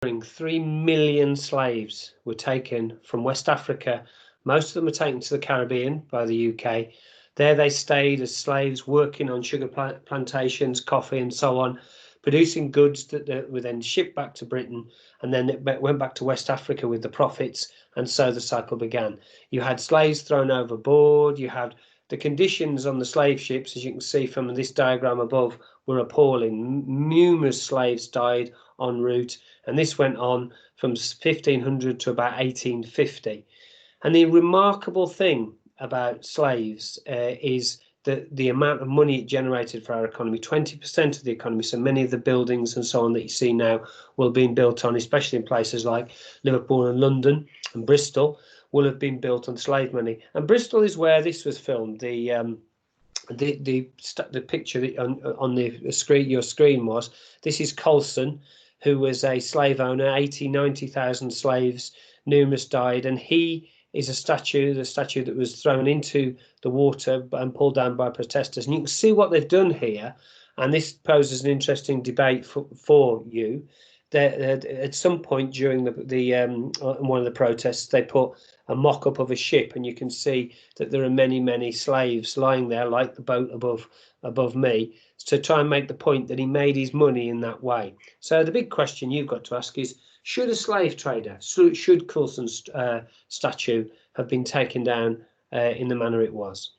3 million slaves were taken from West Africa. Most of them were taken to the Caribbean by the UK. There they stayed as slaves, working on sugar plantations, coffee and so on, producing goods that were then shipped back to Britain, and then it went back to West Africa with the profits, and so the cycle began. You had slaves thrown overboard, you had the conditions on the slave ships, as you can see from this diagram above, were appalling. Numerous slaves died en route, and this went on from 1500 to about 1850. And the remarkable thing about slaves is the amount of money it generated for our economy. 20% of the economy, so many of the buildings and so on that you see now will be built on, especially in places like Liverpool and London and Bristol, will have been built on slave money. And Bristol is where this was filmed. The picture on the screen, your screen was, this is Colston, who was a slave owner, 90,000 slaves, numerous died, and he is a statue, the statue that was thrown into the water and pulled down by protesters. And you can see what they've done here, and this poses an interesting debate for you. That at some point during one of the protests, they put a mock-up of a ship, and you can see that there are many slaves lying there, like the boat above me, to try and make the point that he made his money in that way. So the big question you've got to ask is, should a slave trader, should Colston's statue have been taken down in the manner it was?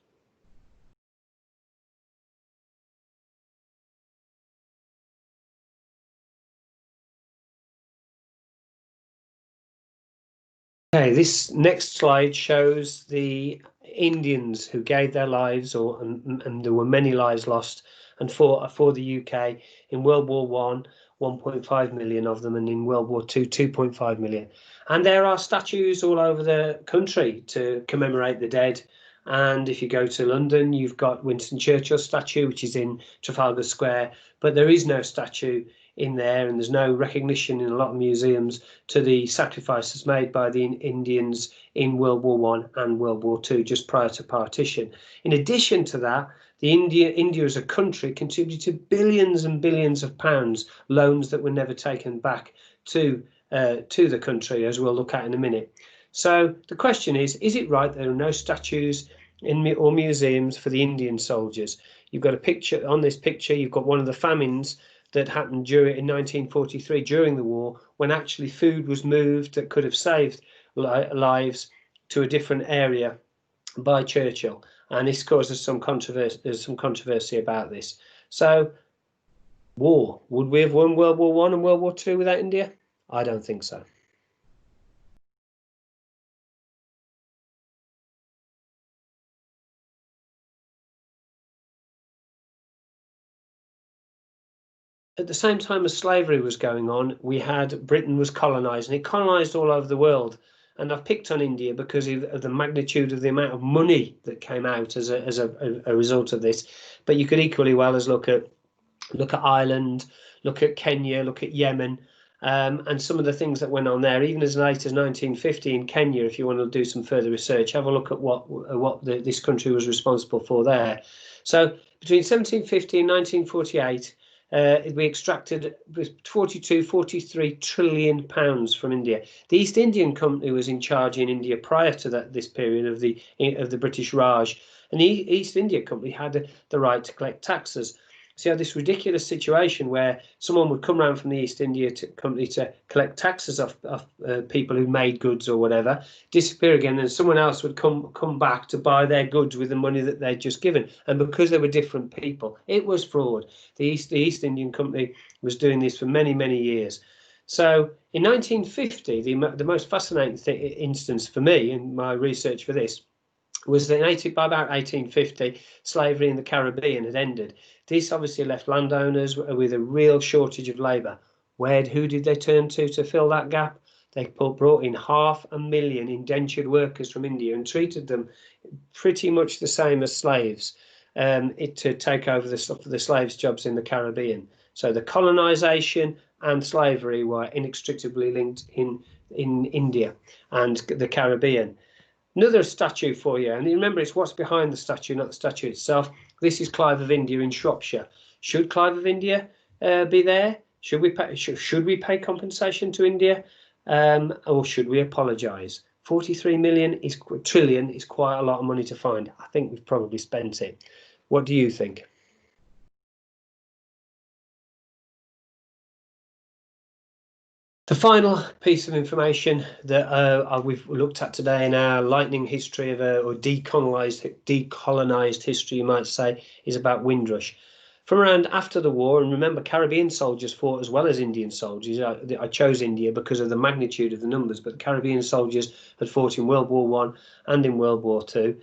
Okay, this next slide shows the Indians who gave their lives, and there were many lives lost, and fought for the UK in World War I, 1.5 million of them, and in World War II, 2.5 million. And there are statues all over the country to commemorate the dead. And if you go to London, you've got Winston Churchill's statue, which is in Trafalgar Square, but there is no statue in there, and there's no recognition in a lot of museums to the sacrifices made by the Indians in World War I and World War II, just prior to partition. In addition to that, India as a country contributed billions and billions of pounds, loans that were never taken back to the country, as we'll look at in a minute. So the question is it right there are no statues or museums for the Indian soldiers? You've got a picture on this picture, you've got one of the famines that happened in 1943 during the war, when actually food was moved that could have saved lives to a different area by Churchill, and this causes some controversy. There's some controversy about this. So, war, would we have won World War I and World War II without India? I don't think so. At the same time as slavery was going on, Britain was colonized, and it colonized all over the world. And I've picked on India because of the magnitude of the amount of money that came out as a result of this. But you could equally well as look at Ireland, look at Kenya, look at Yemen, and some of the things that went on there, even as late as 1950 in Kenya. If you want to do some further research, have a look at what this country was responsible for there. So between 1750 and 1948, we extracted 43 trillion pounds from India. The East Indian Company was in charge in India prior to this period of the British Raj, and the East India Company had the right to collect taxes. So you had this ridiculous situation where someone would come around from the East India Company to collect taxes off people who made goods or whatever, disappear again, and someone else would come back to buy their goods with the money that they'd just given. And because they were different people, it was fraud. The East Indian Company was doing this for many years. So in 1950, the most fascinating instance for me in my research for this was that by about 1850, slavery in the Caribbean had ended. This obviously left landowners with a real shortage of labour. Who did they turn to fill that gap? They brought in 500,000 indentured workers from India and treated them pretty much the same as slaves to take over the slaves' jobs in the Caribbean. So the colonisation and slavery were inextricably linked in India and the Caribbean. Another statue for you, and remember, it's what's behind the statue, not the statue itself. This is Clive of India in Shropshire. Should Clive of India be there? Should we pay compensation to India, or should we apologise? 43 trillion is quite a lot of money to find. I think we've probably spent it. What do you think? The final piece of information that we've looked at today in our lightning history of or decolonized history, you might say, is about Windrush. From around after the war, and remember, Caribbean soldiers fought as well as Indian soldiers. I chose India because of the magnitude of the numbers, but Caribbean soldiers had fought in World War I and in World War II.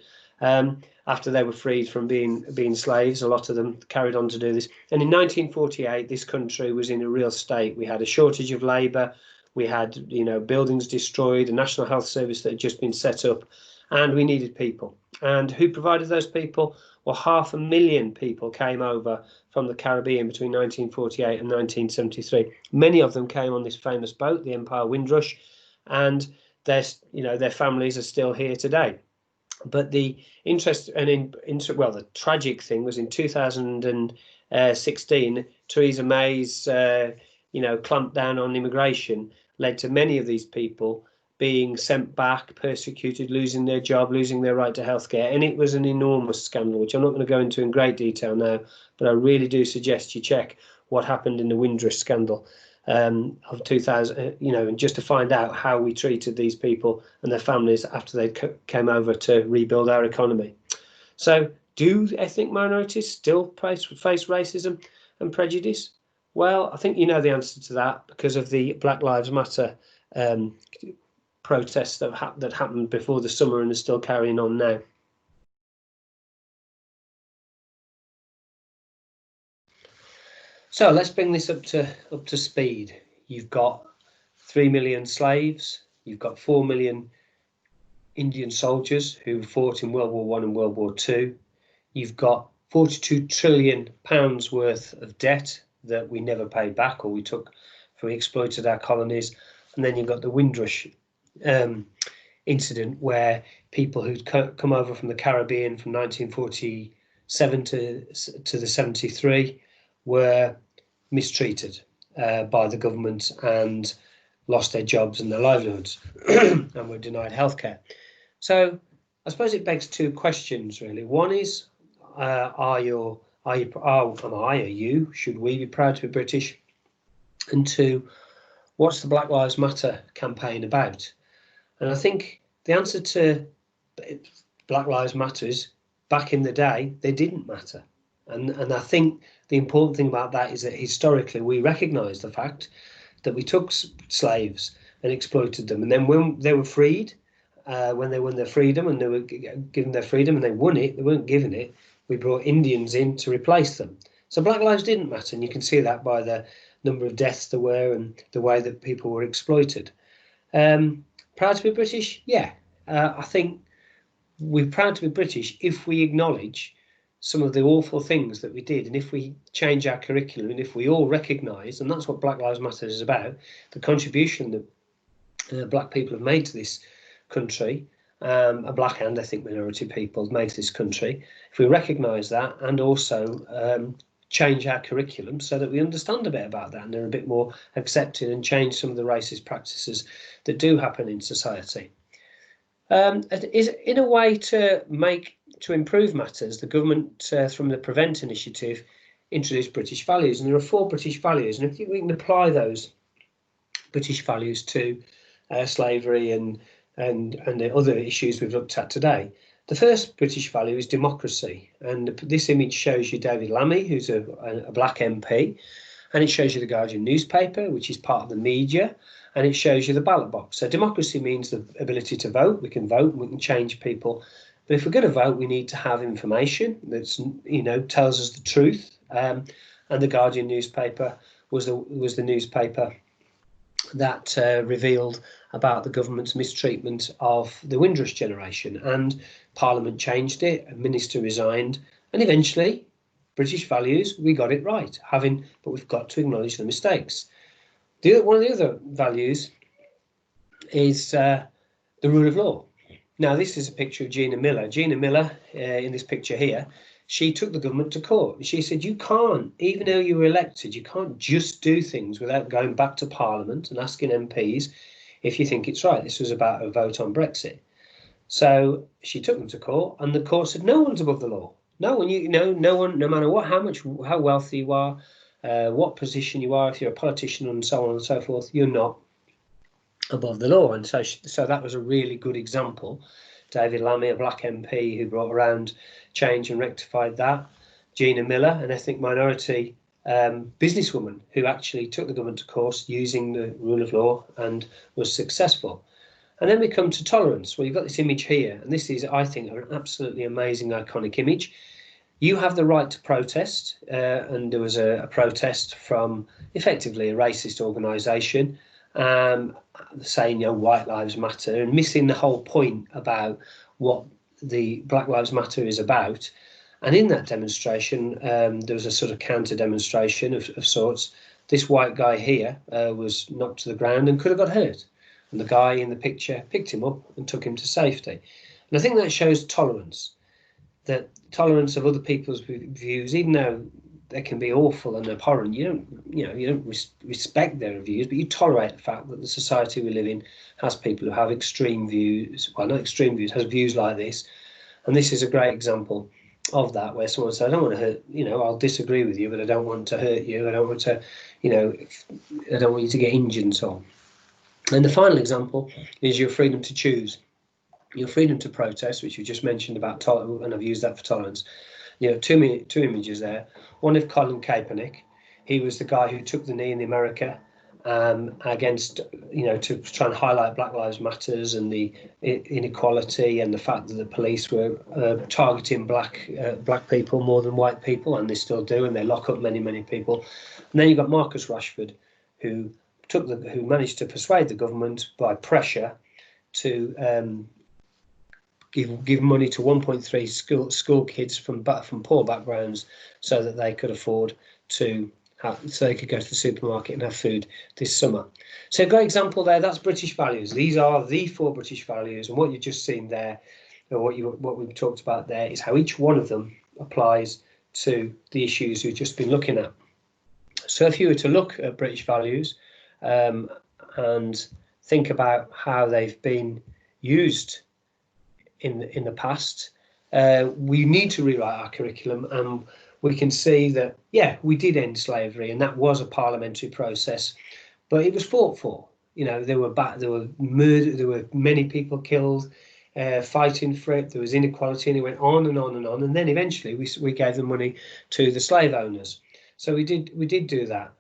After they were freed from being slaves, a lot of them carried on to do this. And in 1948, this country was in a real state. We had a shortage of labour. We had, buildings destroyed, a National Health Service that had just been set up, and we needed people. And who provided those people? Well, 500,000 people came over from the Caribbean between 1948 and 1973. Many of them came on this famous boat, the Empire Windrush, and their families are still here today. But the the tragic thing was in 2016, Theresa May's clamp down on immigration led to many of these people being sent back, persecuted, losing their job, losing their right to healthcare. And it was an enormous scandal, which I'm not going to go into in great detail now, but I really do suggest you check what happened in the Windrush scandal of 2000, and just to find out how we treated these people and their families after they came over to rebuild our economy. So do ethnic minorities still face racism and prejudice? Well, I think you know the answer to that because of the Black Lives Matter protests that happened before the summer and are still carrying on now. So let's bring this up to speed. You've got 3 million slaves. You've got 4 million Indian soldiers who fought in World War I and World War II. You've got 42 trillion pounds worth of debt that we never paid back, or we exploited our colonies. And then you've got the Windrush incident where people who'd come over from the Caribbean from 1947 to the 73 were mistreated by the government and lost their jobs and their livelihoods and were denied healthcare. So I suppose it begs two questions really. One is, should we be proud to be British? And two, what's the Black Lives Matter campaign about? And I think the answer to Black Lives Matter is, back in the day, they didn't matter. And I think the important thing about that is that historically we recognise the fact that we took slaves and exploited them. And then when they were freed, when they won their freedom and they were given their freedom and they won it, they weren't given it, we brought Indians in to replace them. So Black lives didn't matter, and you can see that by the number of deaths there were and the way that people were exploited. Proud to be British? Yeah. I think we're proud to be British if we acknowledge some of the awful things that we did, and if we change our curriculum, and if we all recognise, and that's what Black Lives Matter is about, the contribution that black people have made to this country, a black and ethnic minority people have made to this country, if we recognise that and also change our curriculum so that we understand a bit about that and they're a bit more accepted, and change some of the racist practices that do happen in society. Is in a way to improve matters, the government from the Prevent initiative introduced British values, and there are 4 British values, and if we can apply those British values to slavery and the other issues we've looked at today. The first British value is democracy, and this image shows you David Lammy, who's a black MP, and it shows you the Guardian newspaper, which is part of the media, and it shows you the ballot box. So democracy means the ability to vote. We can vote and we can change people. But if we're going to vote, we need to have information that's, tells us the truth. And the Guardian newspaper was the newspaper that revealed about the government's mistreatment of the Windrush generation. And Parliament changed it, a minister resigned, and eventually, British values, we got it right, but we've got to acknowledge the mistakes. One of the other values is the rule of law. Now, this is a picture of Gina Miller. Gina Miller, in this picture here, she took the government to court. She said, you can't, even though you were elected, you can't just do things without going back to Parliament and asking MPs if you think it's right. This was about a vote on Brexit. So she took them to court, and the court said, no one's above the law. No one, no one, no matter what, how wealthy you are, what position you are, if you're a politician and so on and so forth, you're not above the law. And so that was a really good example. David Lammy, a black MP who brought around change and rectified that. Gina Miller, an ethnic minority businesswoman who actually took the government to court using the rule of law and was successful. And then we come to tolerance. Well, you've got this image here, and this is, I think, an absolutely amazing, iconic image. You have the right to protest, and there was a protest from effectively a racist organisation saying, white lives matter, and missing the whole point about what the Black Lives Matter is about. And in that demonstration, there was a sort of counter demonstration of sorts. This white guy here was knocked to the ground and could have got hurt. And the guy in the picture picked him up and took him to safety. And I think that shows tolerance, that tolerance of other people's views, even though they can be awful and abhorrent, you don't respect their views, but you tolerate the fact that the society we live in has people who have extreme views, well, not extreme views, has views like this. And this is a great example of that, where someone says, I don't want to hurt, I'll disagree with you, but I don't want to hurt you. I don't want to, I don't want you to get injured and so on. And the final example is your freedom to choose, your freedom to protest, which you just mentioned about tolerance, and I've used that for tolerance. Two images there. One of Colin Kaepernick. He was the guy who took the knee in America against, to try and highlight Black Lives Matters and the inequality and the fact that the police were targeting black people more than white people, and they still do, and they lock up many, many people. And then you've got Marcus Rashford, who managed to persuade the government by pressure to give money to 1.3 school kids from poor backgrounds so that they could afford to so they could go to the supermarket and have food this summer. So a great example there. That's British values. These are the 4 British values, and what you've just seen there, or what we've talked about there, is how each one of them applies to the issues we've just been looking at. So if you were to look at British values and think about how they've been used in the past, we need to rewrite our curriculum, and we can see that, we did end slavery, and that was a parliamentary process, but it was fought for. There were murder, there were many people killed fighting for it. There was inequality, and it went on and on and on. And then eventually we gave the money to the slave owners. So we did do that.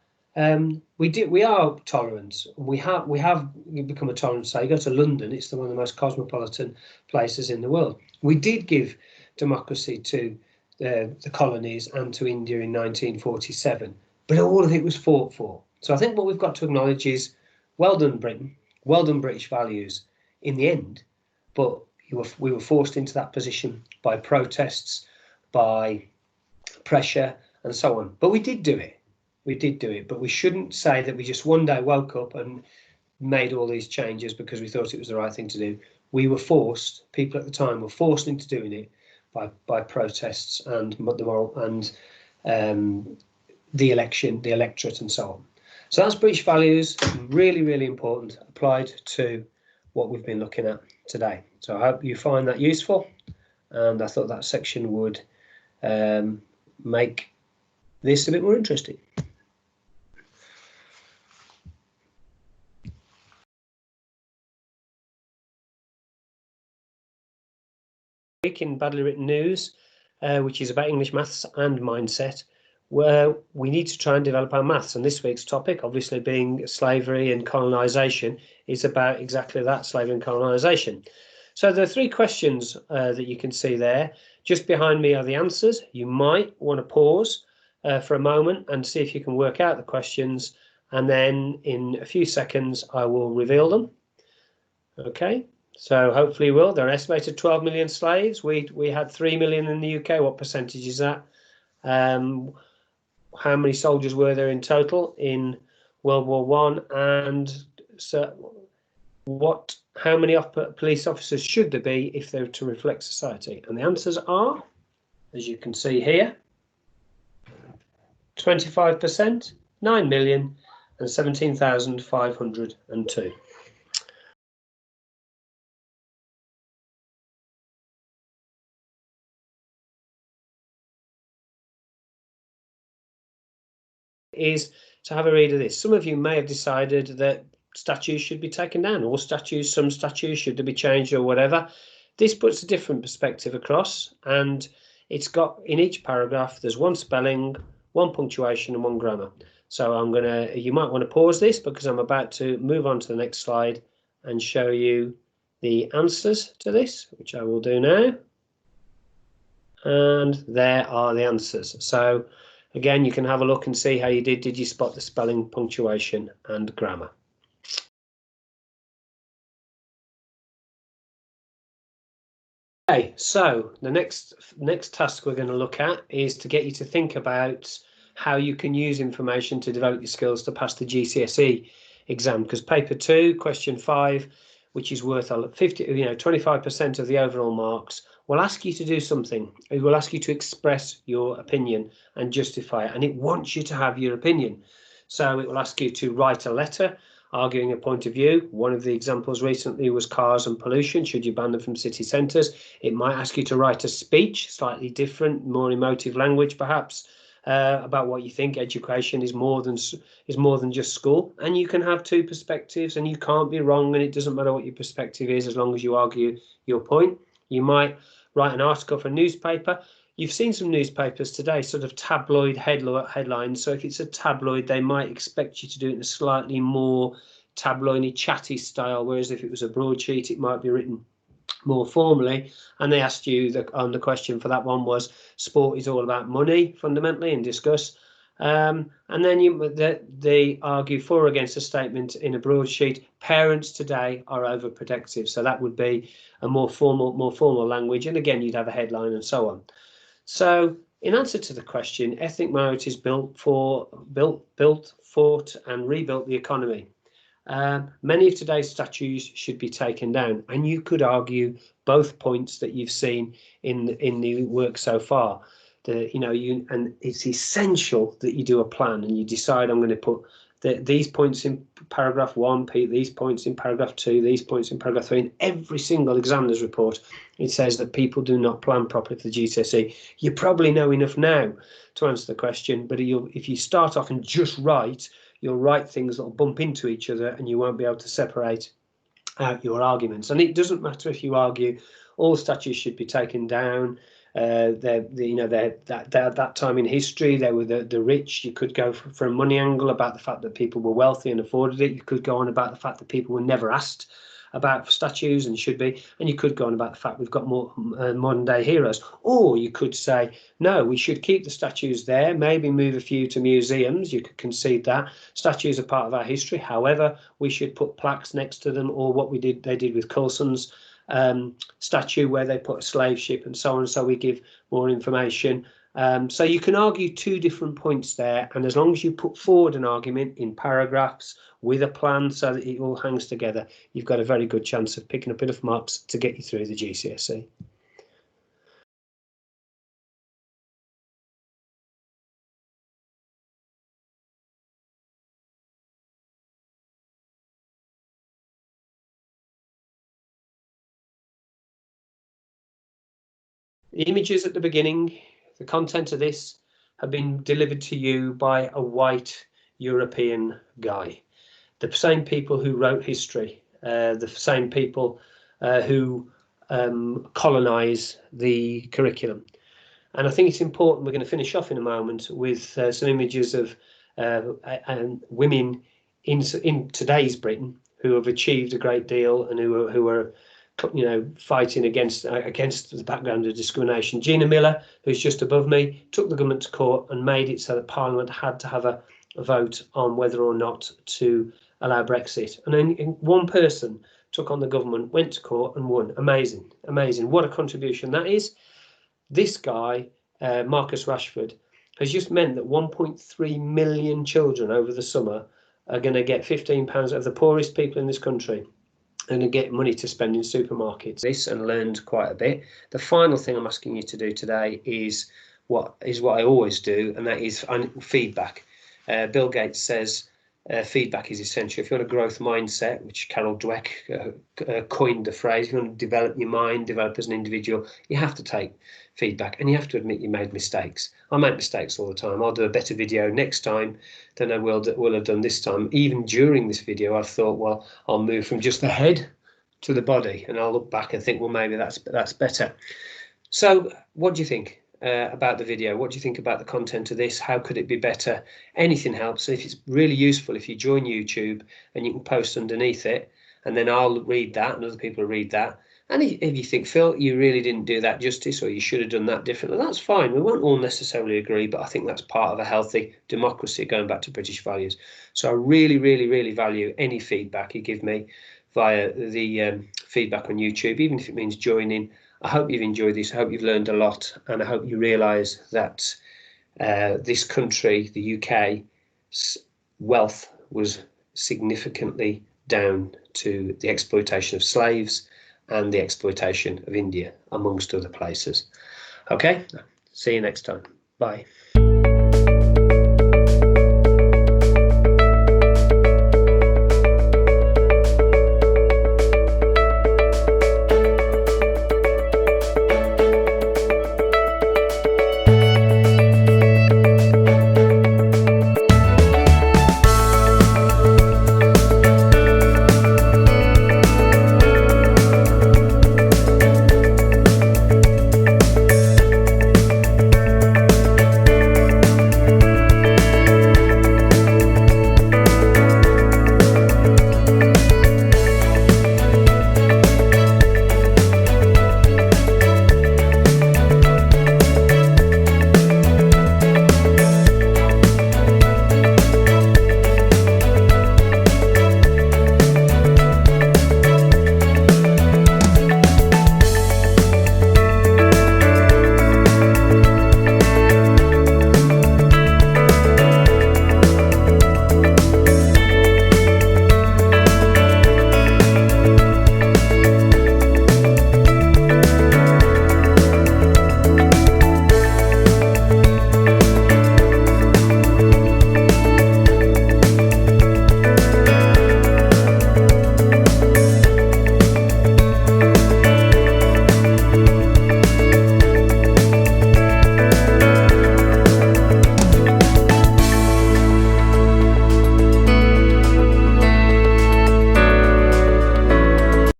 We are tolerant. We have become a tolerant state. You go to London, it's one of the most cosmopolitan places in the world. We did give democracy to the colonies and to India in 1947, but all of it was fought for. So I think what we've got to acknowledge is, well done Britain, well done British values in the end, but we were forced into that position by protests, by pressure and so on. But we did do it. We did do it, but we shouldn't say that we just one day woke up and made all these changes because we thought it was the right thing to do. We were forced, people at the time were forced into doing it by protests and the moral and the electorate and so on. So that's British values, really, really important, applied to what we've been looking at today. So I hope you find that useful, and I thought that section would make this a bit more interesting. Week in Badly Written News, which is about English maths and mindset, where we need to try and develop our maths. And this week's topic, obviously being slavery and colonisation, is about exactly that, slavery and colonisation. So there are 3 questions that you can see there. Just behind me are the answers. You might want to pause for a moment and see if you can work out the questions, and then in a few seconds I will reveal them. Okay. So hopefully will. There are estimated 12 million slaves. We had 3 million in the UK. What percentage is that? How many soldiers were there in total in World War I? And so how many police officers should there be if they were to reflect society? And the answers are, as you can see here. 25%, 9 million and 17,502. Is to have a read of this. Some of you may have decided that statues should be taken down, or statues, some statues should be changed or whatever. This puts a different perspective across, and it's got in each paragraph there's one spelling, one punctuation and one grammar. So you might want to pause this because I'm about to move on to the next slide and show you the answers to this, which I will do now. And there are the answers. So again, you can have a look and see how you did. Did you spot the spelling, punctuation and grammar? Okay, so the next task we're going to look at is to get you to think about how you can use information to develop your skills to pass the GCSE exam. Because paper 2, question 5, which is worth 25% of the overall marks, will ask you to do something. It will ask you to express your opinion and justify it, and it wants you to have your opinion. So it will ask you to write a letter arguing a point of view. One of the examples recently was cars and pollution. Should you ban them from city centres? It might ask you to write a speech, slightly different, more emotive language perhaps, about what you think education is more than just school. And you can have two perspectives, and you can't be wrong, and it doesn't matter what your perspective is as long as you argue your point. You might write an article for a newspaper. You've seen some newspapers today, sort of tabloid headlines. So if it's a tabloid, they might expect you to do it in a slightly more tabloidy, chatty style, whereas if it was a broadsheet, it might be written more formally. And they asked you the question for that one was, sport is all about money fundamentally, and discuss. And then they argue for or against a statement in a broadsheet. Parents today are overprotective. So that would be a more formal language. And again, you'd have a headline and so on. So in answer to the question, ethnic minorities built, fought and rebuilt the economy. Many of today's statues should be taken down, and you could argue both points that you've seen in the work so far. And it's essential that you do a plan and you decide, I'm going to put these points in paragraph 1, these points in paragraph 2, these points in paragraph 3. In every single examiner's report, it says that people do not plan properly for the GCSE. You probably know enough now to answer the question, but if you start off and just write, you'll write things that will bump into each other and you won't be able to separate out your arguments. And it doesn't matter if you argue all statues should be taken down. That time in history, they were the rich. You could go for a money angle about the fact that people were wealthy and afforded it. You could go on about the fact that people were never asked about statues and should be, and you could go on about the fact we've got more modern day heroes. Or you could say, no, we should keep the statues there, maybe move a few to museums. You could concede that statues are part of our history. However, we should put plaques next to them, or what they did with Colston's statue, where they put a slave ship and so on, so we give more information. So you can argue two different points there, and as long as you put forward an argument in paragraphs with a plan so that it all hangs together, you've got a very good chance of picking up enough marks to get you through the GCSE. The images at the beginning, the content of this, have been delivered to you by a white European guy. The same people who wrote history, the same people who colonize the curriculum. And I think it's important, we're going to finish off in a moment with some images of women in today's Britain who have achieved a great deal and who are fighting against the background of discrimination. Gina Miller, who's just above me, took the government to court and made it so that Parliament had to have a vote on whether or not to allow Brexit. And then one person took on the government, went to court and won. Amazing, amazing. What a contribution that is. This guy, Marcus Rashford, has just meant that 1.3 million children over the summer are going to get £15 of the poorest people in this country and get money to spend in supermarkets. This and learned quite a bit. The final thing I'm asking you to do today is what I always do, and that is feedback. Bill Gates says feedback is essential. If you want a growth mindset, which Carol Dweck coined the phrase, if you want to develop your mind, develop as an individual, you have to take feedback, and you have to admit you made mistakes. I make mistakes all the time. I'll do a better video next time than I will have done this time. Even during this video, I thought, well, I'll move from just the head to the body, and I'll look back and think, well, maybe that's better. So what do you think about the video? What do you think about the content of this? How could it be better? Anything helps. If it's really useful, if you join YouTube and you can post underneath it, and then I'll read that and other people will read that. And if you think, Phil, you really didn't do that justice, or you should have done that differently, that's fine. We won't all necessarily agree, but I think that's part of a healthy democracy, going back to British values. So I really, really, really value any feedback you give me via the feedback on YouTube, even if it means joining. I hope you've enjoyed this. I hope you've learned a lot, and I hope you realise that this country, the UK's wealth was significantly down to the exploitation of slaves and the exploitation of India, amongst other places. Okay, see you next time. Bye.